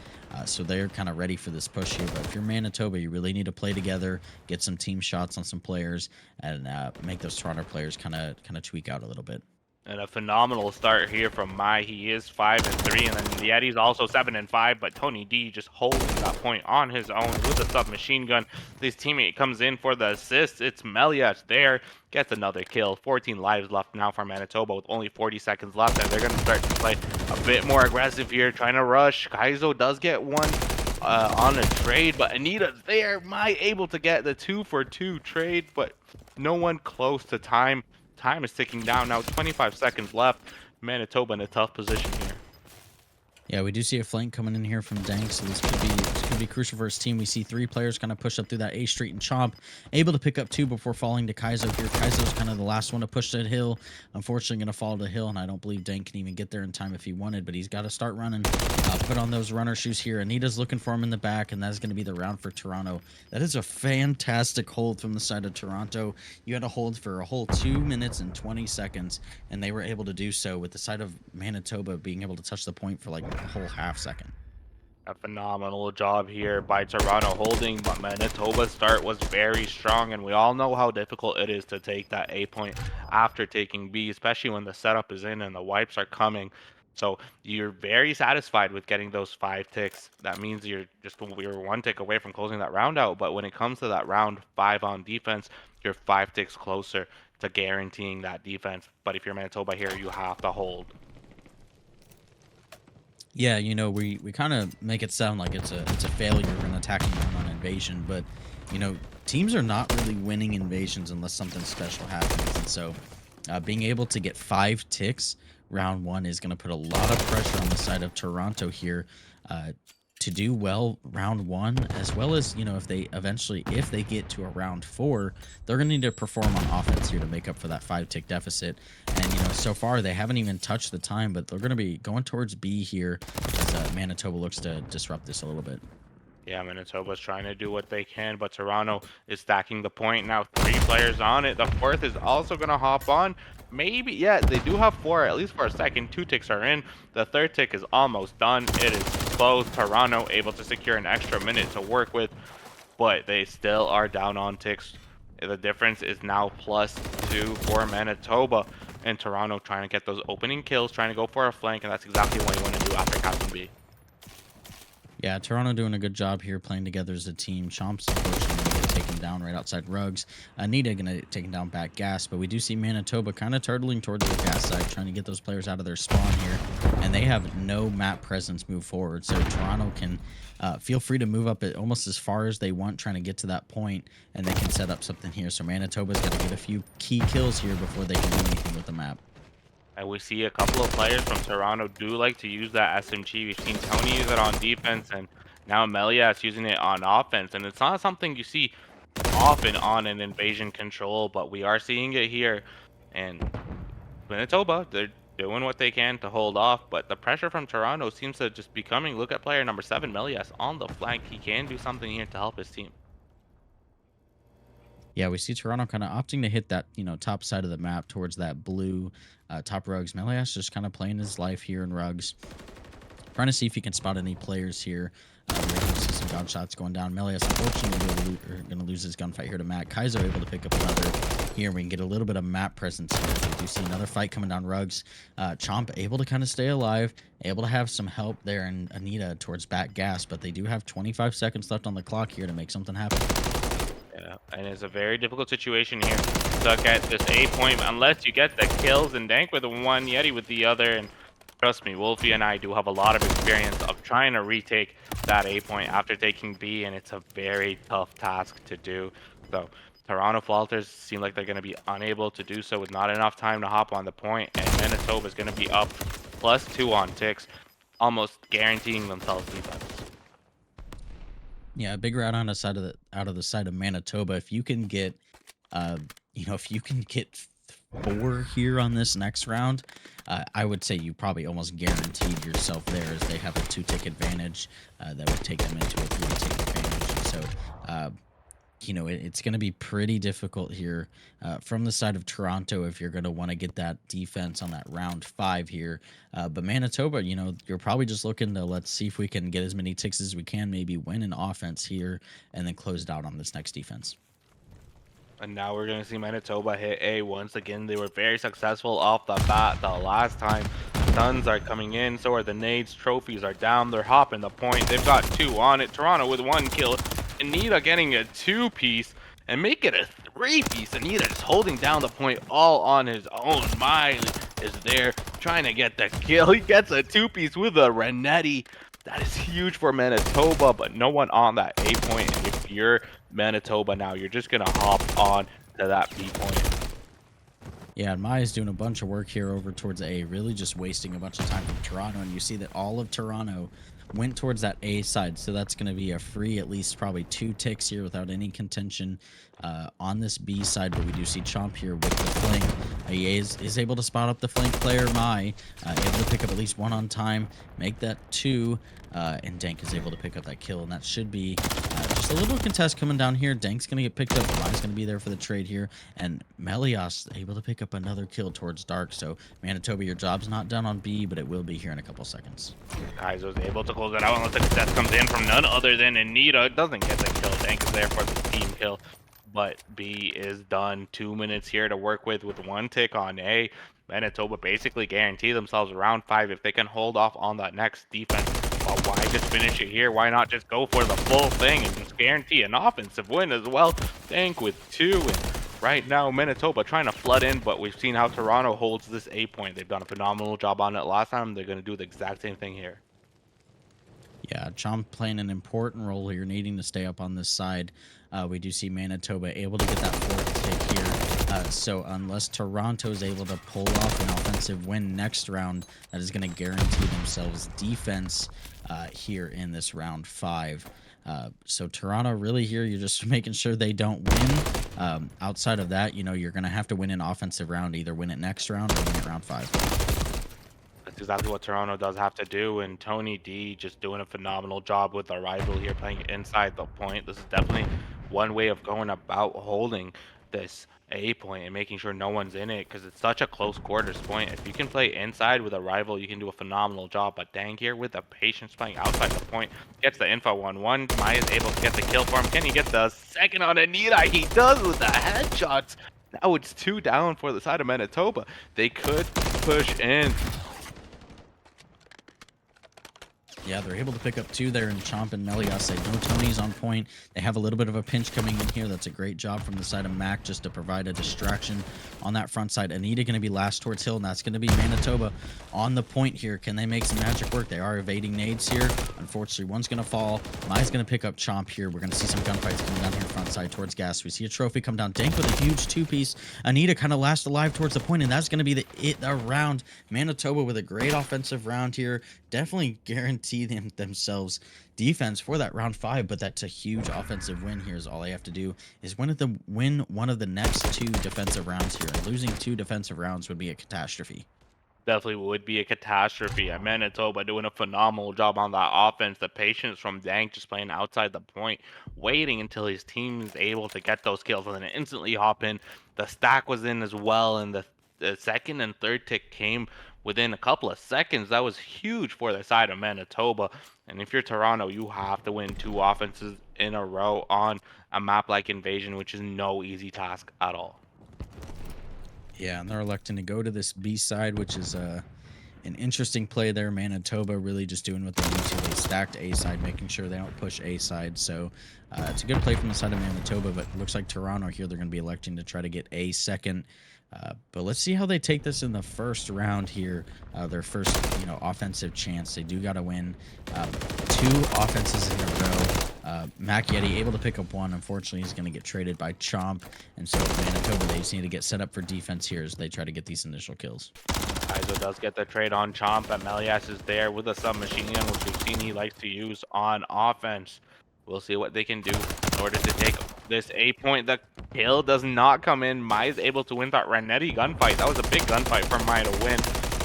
So they're kind of ready for this push here. But if you're Manitoba, you really need to play together, get some team shots on some players, and make those Toronto players kind of tweak out a little bit. And a phenomenal start here from Mai. He is 5-3, and then MWIII's also 7-5. But Tony D just holding that point on his own with a submachine gun. His teammate comes in for the assist. It's Melias there, gets another kill. 14 lives left now for Manitoba with only 40 seconds left, and they're going to start to play a bit more aggressive here, trying to rush. Kaizo does get one on a trade, but Anita's there. Mai able to get the 2-for-2 trade, but no one close to time. Time is ticking down now. 25 seconds left. Manitoba in a tough position here. Yeah, we do see a flank coming in here from Dank, so this could be crucial for his team. We see three players kind of push up through that A Street and Chomp, able to pick up two before falling to Kaizo here. Kaizo's kind of the last one to push that hill. Unfortunately, going to fall to the hill, and I don't believe Dank can even get there in time if he wanted, but he's got to start running. Put on those runner shoes here. Anita's looking for him in the back, and that's going to be the round for Toronto. That is a fantastic hold from the side of Toronto. You had to hold for a whole 2 minutes and 20 seconds, and they were able to do so with the side of Manitoba being able to touch the point for like a whole half second. A phenomenal job here by Toronto holding, but Manitoba's start was very strong, and we all know how difficult it is to take that A point after taking B, especially when the setup is in and the wipes are coming. So you're very satisfied with getting those 5 ticks. That means you're 1 tick away from closing that round out. But when it comes to that round 5 on defense, you're 5 ticks closer to guaranteeing that defense. But if you're Manitoba here, you have to hold. Yeah, you know, we kind of make it sound like it's a failure when attacking on invasion, but you know, teams are not really winning invasions unless something special happens. And so being able to get 5 ticks round 1 is going to put a lot of pressure on the side of Toronto here to do well round 1, as well as, you know, if they get to a round 4, they're going to need to perform on offense here to make up for that 5 tick deficit. And, you know, so far they haven't even touched the time, but they're going to be going towards B here as Manitoba looks to disrupt this a little bit. Yeah, Manitoba's trying to do what they can, but Toronto is stacking the point now. 3 players on it. The 4th is also going to hop on. Maybe, yeah, they do have 4, at least for a second. 2 ticks are in. The 3rd tick is almost done. It is close. Toronto able to secure an extra minute to work with, but they still are down on ticks. The difference is now +2 for Manitoba, and Toronto trying to get those opening kills, trying to go for a flank, and that's exactly what you want to do after Captain B. Yeah, Toronto doing a good job here, playing together as a team. Chomp's unfortunately going to get taken down right outside Rugs. Anita going to get taken down back gas, but we do see Manitoba kind of turtling towards the gas side, trying to get those players out of their spawn here, and they have no map presence move forward. So Toronto can feel free to move up almost as far as they want, trying to get to that point, and they can set up something here. So Manitoba's got to get a few key kills here before they can do anything with the map. And we see a couple of players from Toronto do like to use that SMG. We've seen Tony use it on defense, and now Melias using it on offense. And it's not something you see often on an invasion control, but we are seeing it here. And Manitoba, they're doing what they can to hold off, but the pressure from Toronto seems to just be coming. Look at player number 7, Melias, on the flank. He can do something here to help his team. Yeah, we see Toronto kind of opting to hit that, you know, top side of the map towards that blue top Rugs. Melias just kind of playing his life here in Rugs. Trying to see if he can spot any players here. We're going to see some gunshots going down. Melias, unfortunately, going to lose his gunfight here to Matt. Kaizo able to pick up another here. We can get a little bit of map presence here. We do see another fight coming down Rugs. Chomp able to kind of stay alive, able to have some help there, and Anita towards back gas, but they do have 25 seconds left on the clock here to make something happen. Yeah, and it's a very difficult situation here. Stuck at this A point, unless you get the kills, and Dank with one, MWIII with the other, and Trust me, Wolfie and I do have a lot of experience of trying to retake that A point after taking B, and it's a very tough task to do. So Toronto Falters seem like they're going to be unable to do so with not enough time to hop on the point, and Manitoba is going to be up +2 on ticks, almost guaranteeing themselves defense. Yeah, a big round on the side of the side of Manitoba. If you can get, uh, if you can get four here on this next round, I would say you probably almost guaranteed yourself there, as they have a two-tick advantage that would take them into a three-tick advantage. So, uh, it's going to be pretty difficult here from the side of Toronto if you're going to want to get that defense on that round 5 here. But Manitoba, you're probably just looking to, let's see if we can get as many ticks as we can, maybe win an offense here, and then close it out on this next defense. And now we're going to see Manitoba hit A once again. They were very successful off the bat the last time. Stuns are coming in, so are the nades. Trophies are down. They're hopping the point. They've got 2 on it. Toronto with 1 kill. Anita getting a 2-piece and make it a 3-piece. Anita is holding down the point all on his own. MWIII is there trying to get the kill. He gets a 2-piece with a Renetti. That is huge for Manitoba, but no one on that A point. And if you're Manitoba now, you're just going to hop on to that B point. Yeah, and MWIII's doing a bunch of work here over towards A, really just wasting a bunch of time from Toronto. And you see that all of Toronto went towards that A side, so that's going to be a free at least probably 2 ticks here without any contention on this B side. But we do see Chomp here with the flank. He is able to spot up the flank player, MWIII, able to pick up at least 1 on time, make that 2, and Dank is able to pick up that kill, and that should be just a little contest coming down here. Dank's going to get picked up, MWIII's going to be there for the trade here, and MWIII able to pick up another kill towards Dark. So Manitoba, your job's not done on B, but it will be here in a couple seconds. Kaiser was able to close it out unless the contest comes in from none other than Anita. Doesn't get the kill. Dank is there for the team kill, but B is done. 2 minutes here to work with 1 tick on A. Manitoba basically guarantee themselves round 5 if they can hold off on that next defense. But why just finish it here? Why not just go for the full thing and just guarantee an offensive win as well? Dank with 2, and right now Manitoba trying to flood in, but we've seen how Toronto holds this A point. They've done a phenomenal job on it last time. They're going to do the exact same thing here. Yeah, Chomp playing an important role here, needing to stay up on this side. We do see Manitoba able to get that 4th tick here. So unless Toronto is able to pull off an offensive win next round, that is going to guarantee themselves defense here in this round 5. So Toronto really here, you're just making sure they don't win. Outside of that, you're going to have to win an offensive round, either win it next round or win it round 5. That's exactly what Toronto does have to do, and Tony D just doing a phenomenal job with the rival here, playing inside the point. This is definitely one way of going about holding this A point and making sure no one's in it, because it's such a close quarters point. If you can play inside with a rival, you can do a phenomenal job. But Dang here with the patience playing outside the point, gets the info 1-1. MWIII is able to get the kill for him. Can he get the second on Anita? He does with the headshots. Now it's 2 down for the side of Manitoba. They could push in. Yeah, they're able to pick up 2 there, and Chomp and MWIII say no Tony's on point. They have a little bit of a pinch coming in here. That's a great job from the side of Mac just to provide a distraction on that front side. Anita going to be last towards Hill, and that's going to be Manitoba on the point here. Can they make some magic work? They are evading nades here. Unfortunately, one's going to fall. MWIII's going to pick up Chomp here. We're going to see some gunfights coming down here front side towards Gas. We see a trophy come down. Dank with a huge 2-piece. Anita kind of last alive towards the point, and that's going to be the round. Manitoba with a great offensive round here. Definitely guarantee themselves defense for that round 5, but that's a huge offensive win here. Is all they have to do is win one of the next 2 defensive rounds here. And losing 2 defensive rounds would be a catastrophe. Definitely would be a catastrophe. And Manitoba doing a phenomenal job on that offense. The patience from Dank just playing outside the point, waiting until his team is able to get those kills and then instantly hop in. The stack was in as well, and the second and third tick came within a couple of seconds. That was huge for the side of Manitoba. And if you're Toronto, you have to win 2 offenses in a row on a map like Invasion, which is no easy task at all. Yeah, and they're electing to go to this B side, which is an interesting play there. Manitoba really just doing what they need to. They stacked A side, making sure they don't push A side. So it's a good play from the side of Manitoba, but it looks like Toronto here, they're going to be electing to try to get A second. But let's see how they take this in the first round here. Their first, offensive chance. They do got to win two offenses in a row. MWIII able to pick up one. Unfortunately, he's going to get traded by Chomp. And so Manitoba, they just need to get set up for defense here as they try to get these initial kills. Kaizo does get the trade on Chomp, but MWIII is there with a submachine gun, which we've seen he likes to use on offense. We'll see what they can do in order to take this 8-point. The kill does not come in. Mai is able to win that Renetti gunfight. That was a big gunfight for Mai to win.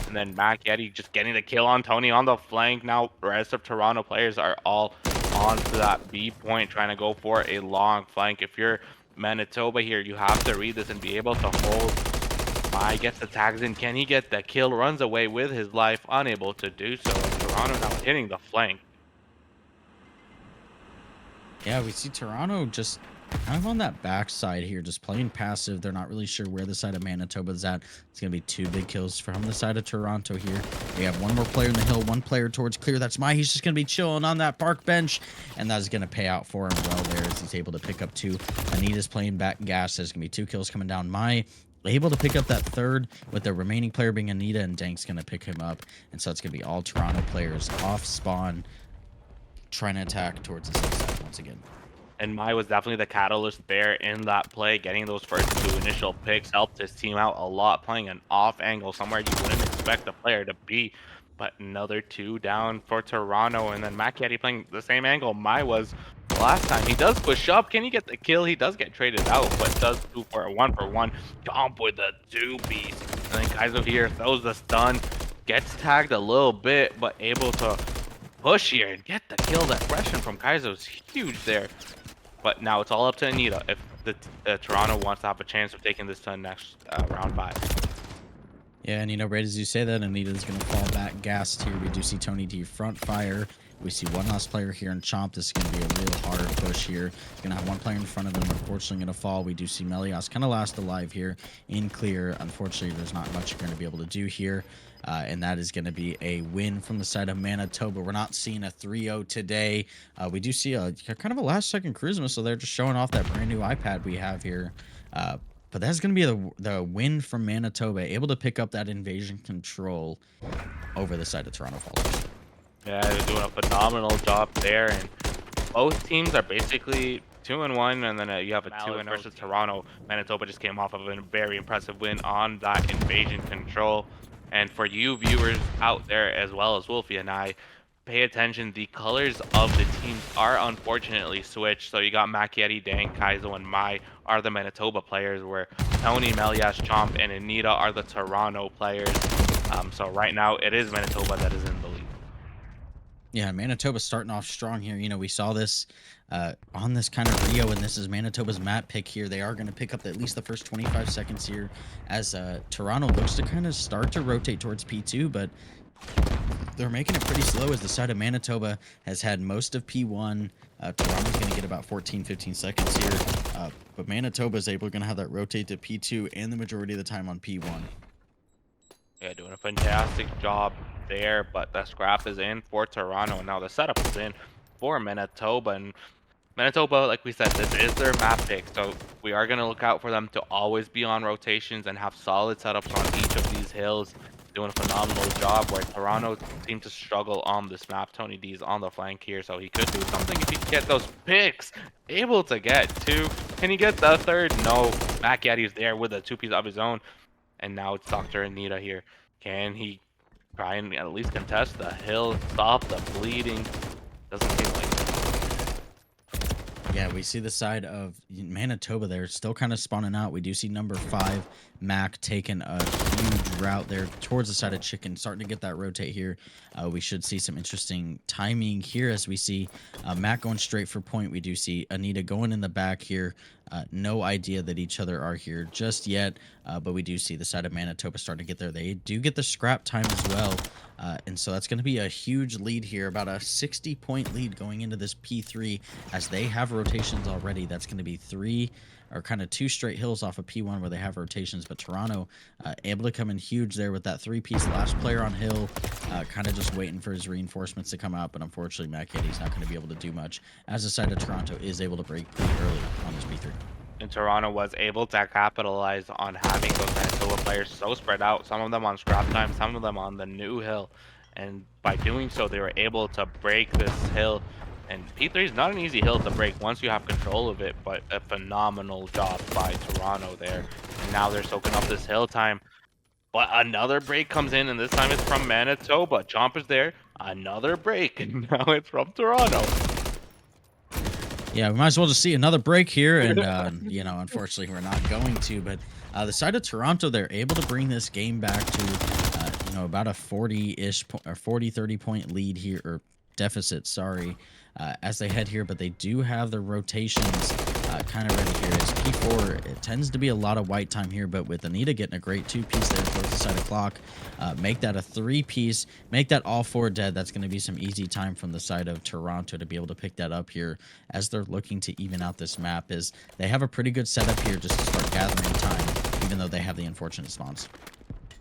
And then MWIII just getting the kill on Tony on the flank. Now the rest of Toronto players are all onto that B point, trying to go for a long flank. If you're Manitoba here, you have to read this and be able to hold. Mai gets the tags in. Can he get the kill? Runs away with his life, unable to do so. And Toronto now hitting the flank. Yeah, we see Toronto just kind of on that backside here, just playing passive. They're not really sure where the side of Manitoba is at. It's going to be 2 big kills from the side of Toronto here. We have one more player in the hill, one player towards clear. That's Mai. He's just going to be chilling on that park bench, and that's going to pay out for him well there as he's able to pick up 2. Anita's playing back gas. There's going to be 2 kills coming down. Mai able to pick up that 3rd, with the remaining player being Anita, and Dank's going to pick him up. And so it's going to be all Toronto players off spawn, trying to attack towards the safe side once again. And Mai was definitely the catalyst there in that play. Getting those first 2 initial picks helped his team out a lot, playing an off angle somewhere you wouldn't expect the player to be. But another 2 down for Toronto, and then MWIII playing the same angle Mai was last time. He does push up. Can he get the kill? He does get traded out, but does do for a 1-for-1. Jump with the 2-piece. And then Kaizo here throws the stun. Gets tagged a little bit, but able to push here and get the kill. That aggression from Kaizo is huge there. But now it's all up to Anita if the Toronto wants to have a chance of taking this to next round 5. Yeah, and right as you say that, Anita's going to fall back gassed here. We do see Tony D front fire. We see one last player here in Chomp. This is going to be a real hard push here. He's going to have one player in front of him, unfortunately going to fall. We do see MWIII kind of last alive here in clear. Unfortunately, there's not much you're going to be able to do here. And that is going to be a win from the side of Manitoba. We're not seeing a 3-0 today. We do see a kind of a last-second cruise missile there, just showing off that brand new iPad we have here. But that's going to be the win from Manitoba, able to pick up that invasion control over the side of Toronto Falters. Yeah, they're doing a phenomenal job there, and both teams are basically 2-1, and then you have a 2-0 versus Toronto. Manitoba just came off of a very impressive win on that invasion control. And for you viewers out there, as well as Wolfie and I, pay attention. The colors of the teams are unfortunately switched. So you got MWIII, Dank, Kaizo, and Mai are the Manitoba players, where Tony, MWIII, Chomp, and Anita are the Toronto players. So right now, it is Manitoba that is in the lead. Yeah, Manitoba starting off strong here. We saw this on this kind of Rio, and this is Manitoba's map pick here. They are going to pick up at least the first 25 seconds here as Toronto looks to kind of start to rotate towards P2, but they're making it pretty slow as the side of Manitoba has had most of P1. Toronto's going to get about 14-15 seconds here, but Manitoba is going to have that rotate to P2 and the majority of the time on P1. Yeah, doing a fantastic job there, but the scrap is in for Toronto, and now the setup is in for Manitoba. And Manitoba, like we said, this is their map pick, so we are going to look out for them to always be on rotations and have solid setups on each of these hills. Doing a phenomenal job, where Toronto seemed to struggle on this map. Tony D's on the flank here, so he could do something if he can get those picks. Able to get 2. Can he get the 3rd? No. MWIII's there with a 2-piece of his own. And now it's Dr. Anita here. Can he try and at least contest the hill, stop the bleeding? Doesn't seem like it. Yeah, we see the side of Manitoba there still kind of spawning out. We do see number 5, Mac, taking a huge route there towards the side of Chicken, starting to get that rotate here. We should see some interesting timing here as we see Mac going straight for point. We do see Anita going in the back here. No idea that each other are here just yet, but we do see the side of Manitoba starting to get there. They do get the scrap time as well, and so that's going to be a huge lead here, about a 60-point lead going into this P3 as they have rotations already. That's going to be 3 or kind of 2 straight hills off of P1 where they have rotations, but Toronto able to come in huge there with that 3-piece last player on hill, kind of just waiting for his reinforcements to come out, but unfortunately MWIII's not going to be able to do much as the side of Toronto is able to break pretty early on this P3. And Toronto was able to capitalize on having those players so spread out, some of them on scrap time, some of them on the new hill. And by doing so, they were able to break this hill. And P3 is not an easy hill to break once you have control of it, but a phenomenal job by Toronto there. And now they're soaking up this hill time. But another break comes in, and this time it's from Manitoba. Chomp is there. Another break, and now it's from Toronto. Yeah, we might as well just see another break here, and you know, unfortunately, we're not going to. But the side of Toronto, they're able to bring this game back to you know, about a 40-ish or 30 point lead here, or deficit, sorry, as they head here. But they do have their rotations kind of ready here. As P4, it tends to be a lot of white time here, but with Anita getting a great 2-piece there towards the side of clock, make that a 3-piece, make that all 4 dead. That's going to be some easy time from the side of Toronto to be able to pick that up here as they're looking to even out this map. Is they have a pretty good setup here just to start gathering time, even though they have the unfortunate spawns.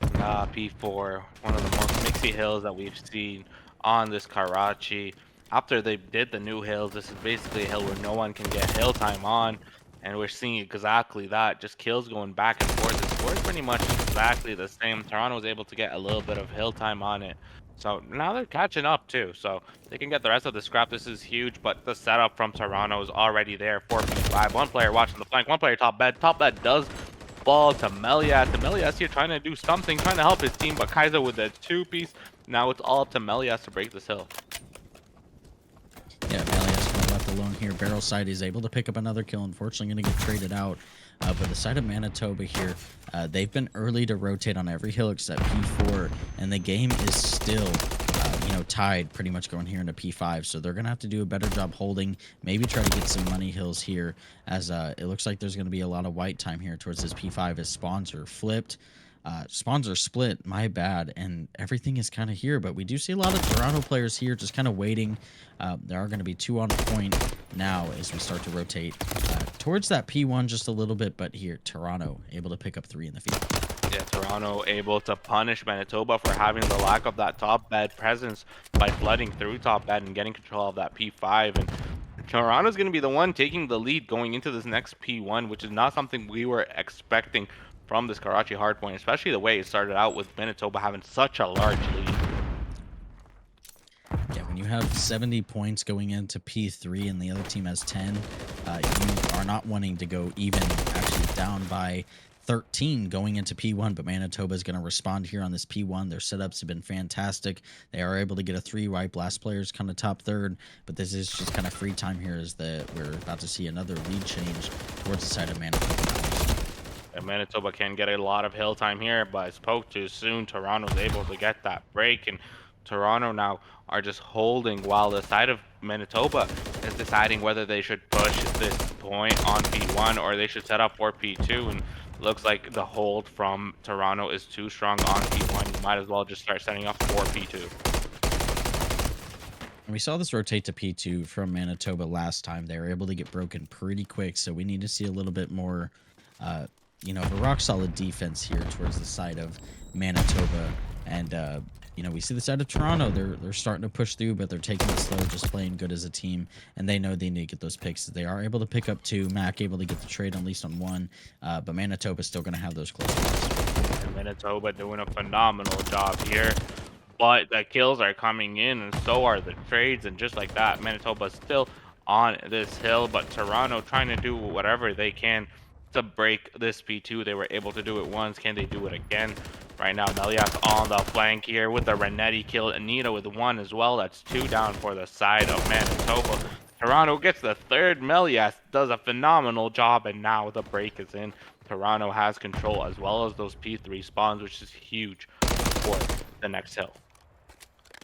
P4, one of the most mixy hills that we've seen on this Karachi. After they did the new hills, this is basically a hill where no one can get hill time on, and we're seeing exactly that. Just kills going back and forth. The score is pretty much exactly the same. Toronto was able to get a little bit of hill time on it. So now they're catching up too, so they can get the rest of the scrap. This is huge, but the setup from Toronto is already there. 4v5, one player watching the flank, one player top bed. Top bed does ball to MWIII. MWIII here trying to do something, trying to help his team, but Kaiser with a 2-piece. Now it's all up to MWIII to break this hill. Yeah, Valias kind of left alone here. Barrel side is able to pick up another kill. Unfortunately, going to get traded out. But the side of Manitoba here, they've been early to rotate on every hill except P4, and the game is still, you know, tied pretty much going here into P5. So they're going to have to do a better job holding, maybe try to get some money hills here, as it looks like there's going to be a lot of white time here towards this P5 as spawns are flipped. Spawns are split, my bad, and everything is kind of here, but we do see a lot of Toronto players here just kind of waiting. There are going to be 2 on point now as we start to rotate towards that P1 just a little bit, but here, Toronto able to pick up 3 in the field. Yeah, Toronto able to punish Manitoba for having the lack of that top bed presence by flooding through top bed and getting control of that P5. And Toronto's going to be the one taking the lead going into this next P1, which is not something we were expecting from this Karachi hardpoint, especially the way it started out with Manitoba having such a large lead. Yeah, when you have 70 points going into P3 and the other team has 10, you are not wanting to go even, actually down by 13 going into P1, but Manitoba is going to respond here on this P1. Their setups have been fantastic. They are able to get a 3 wipe. Last player's kind of top third, but this is just kind of free time here as we're about to see another lead change towards the side of Manitoba. And Manitoba can get a lot of hill time here, but spoke too soon. Toronto's able to get that break, and Toronto now are just holding while the side of Manitoba is deciding whether they should push this point on P1 or they should set up for P2. And looks like the hold from Toronto is too strong on P1. You might as well just start setting up for P2. We saw this rotate to P2 from Manitoba last time. They were able to get broken pretty quick, so we need to see a little bit more you know, a rock solid defense here towards the side of Manitoba. And you know, we see the side of Toronto, they're starting to push through, but they're taking it slow, just playing good as a team, and they know they need to get those picks. They are able to pick up 2. Mac able to get the trade at least on 1, but Manitoba's still going to have those close calls. And Manitoba doing a phenomenal job here, but the kills are coming in and so are the trades, and just like that, Manitoba's still on this hill, but Toronto trying to do whatever they can to break this P2. They were able to do it once. Can they do it again? Right now, MWIII's on the flank here with the Renetti kill. Anita with 1 as well. That's 2 down for the side of Manitoba. Toronto gets the 3rd. MWIII does a phenomenal job, and now the break is in. Toronto has control as well as those P3 spawns, which is huge for the next hill.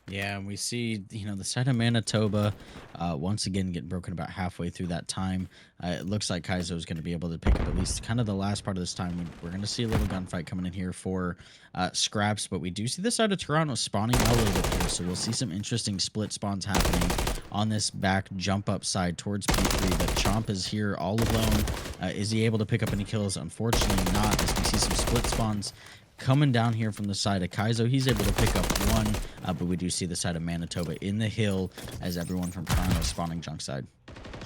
Yeah, and we see, you know, the side of Manitoba once again getting broken about halfway through that time. It looks like Kaizo is going to be able to pick up at least kind of the last part of this time. We're going to see a little gunfight coming in here for scraps, but we do see the side of Toronto spawning out a little bit here, so we'll see some interesting split spawns happening on this back jump up side towards P3, but Chomp is here all alone. Is he able to pick up any kills? Unfortunately not, as we see some split spawns coming down here from the side of Kaizo. He's able to pick up 1, but we do see the side of Manitoba in the hill as everyone from Toronto is spawning junk side.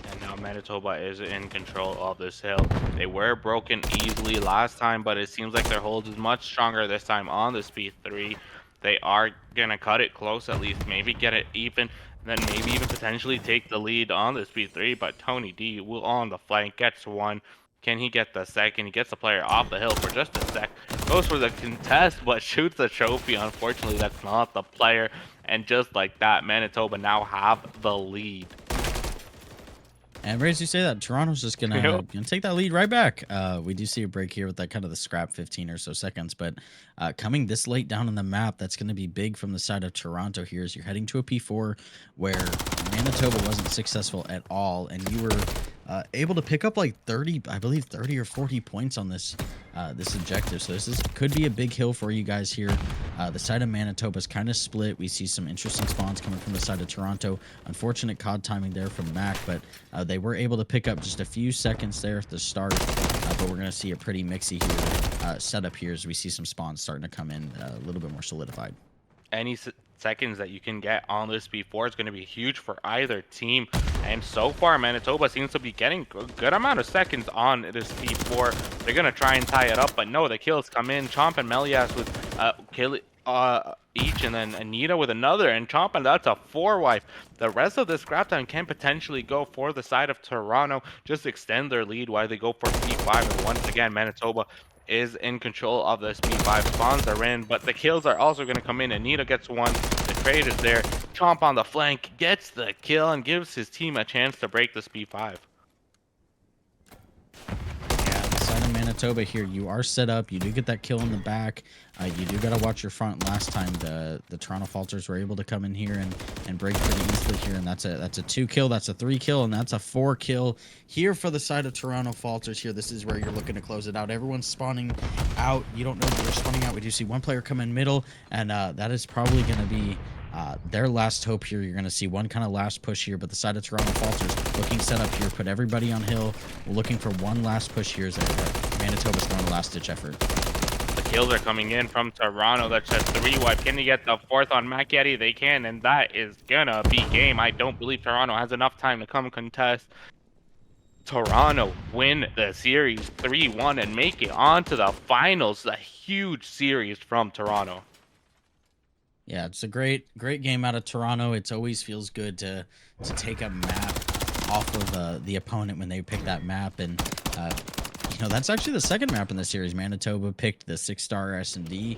And now now Manitoba is in control of this hill. They were broken easily last time, but it seems like their hold is much stronger this time on the speed 3. They are gonna cut it close at least, maybe get it even, and then maybe even potentially take the lead on the speed 3. But Tony D will on the flank, gets one. Can he get the second? He gets the player off the hill for just a sec. Goes for the contest, but shoots the trophy. Unfortunately, that's not the player. And just like that, Manitoba now have the lead. And right as you say that, Toronto's just gonna take that lead right back. We do see a break here with that kind of the scrap 15 or so seconds, but coming this late down on the map, that's going to be big from the side of Toronto here as you're heading to a P4 where Manitoba wasn't successful at all, and you were able to pick up like 30, I believe 30 or 40 points on this this objective. So could be a big hill for you guys here. The side of Manitoba is kind of split. We see some interesting spawns coming from the side of Toronto. Unfortunate COD timing there from Mac, but they were able to pick up just a few seconds there at the start. But we're going to see a pretty mixy here setup here as we see some spawns starting to come in a little bit more solidified. Any seconds that you can get on this P4 is going to be huge for either team. And so far, Manitoba seems to be getting a good amount of seconds on this P4. They're going to try and tie it up, but no, the kills come in. Chomp and Melias with kill each, and then Anita with another, and Chomp, and that's a 4-wipe. The rest of this scrap time can potentially go for the side of Toronto, just extend their lead while they go for P5. And once again, Manitoba is in control of this P5. Spawns are in, but the kills are also going to come in. Anita gets one. The trade is there. Chomp on the flank gets the kill and gives his team a chance to break this P5. Yeah, the side of Manitoba here, you are set up. You do get that kill in the back. You do got to watch your front. Last time the Toronto Falters were able to come in here and break pretty easily here, and that's a 2 kill, that's a 3 kill, and that's a 4 kill here for the side of Toronto Falters here. This is where you're looking to close it out. Everyone's spawning out. You don't know that they're spawning out. We do see one player come in middle, and that is probably going to be their last hope here. You're going to see one kind of last push here, but the side of Toronto Falters looking set up here, put everybody on hill. We're looking for one last push here as Manitoba's throwing a last-ditch effort. The kills are coming in from Toronto. That's a 3-wipe. Can they get the 4th on MWIII? They can, and that is gonna be game. I don't believe Toronto has enough time to come contest. Toronto win the series 3-1 and make it on to the finals. A huge series from Toronto. Yeah, it's a great game out of Toronto. It always feels good to take a map off of the opponent when they pick that map, and you know, that's actually the second map in the series. Manitoba picked the 6-star S&D